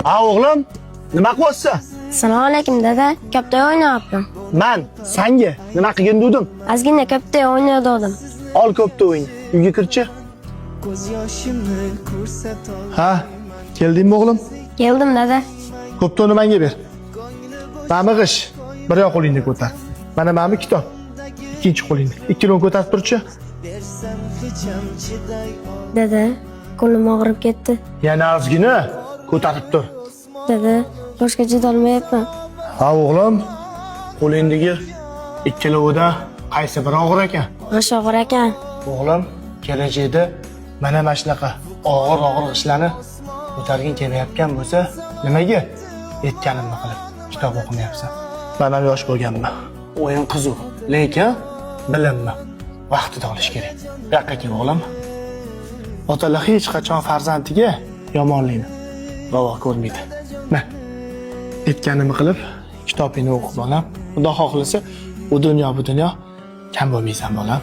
Ha o'g'lim, nima qilyapsan? Assalomu alaykum dada. Koptoy o'ynayapman. Men senga nima qilgin dedim? Ozgina koptoy o'ynayotgandim. Ol koptoying, uyga kirchi. Ha, keldingmi o'g'lim? Keldim dada. Koptoyni menga ber. Mamig'ish, bir yoq qo'lingni ko'tar. Mana mami kitob. Ikkinchi qo'lingni. Ikkilovini ko'tarib turchi. Dada, qo'lim og'rib ketdi. Yana ozgina ko'tarib tur. Dada, boshqa chidolmayapman. Ha o'g'lim, qo'lingdagi ikkalovida qaysi biri og'ir ekan? G'ish og'ir ekan. O'g'lim, kelajakda mana shunaqa og'ir ishlarni ko'targin kelayotgan bo'lsa, nimaga yetganimni qilib kitob o'qimayapsan? Men ham yosh bo'lganman. O'yin qiziq, lekin bilimni vaqtida olish kerak. Bu yoqqa kel o'g'lim. Otalar hech qachon farzandiga yomonlikni ravo ko'rmaydi. Mana yetganimni qilib kitobingni o'qib bolam. Xudo xohlasa, bu dunyo kam bo'lmaysan bolam.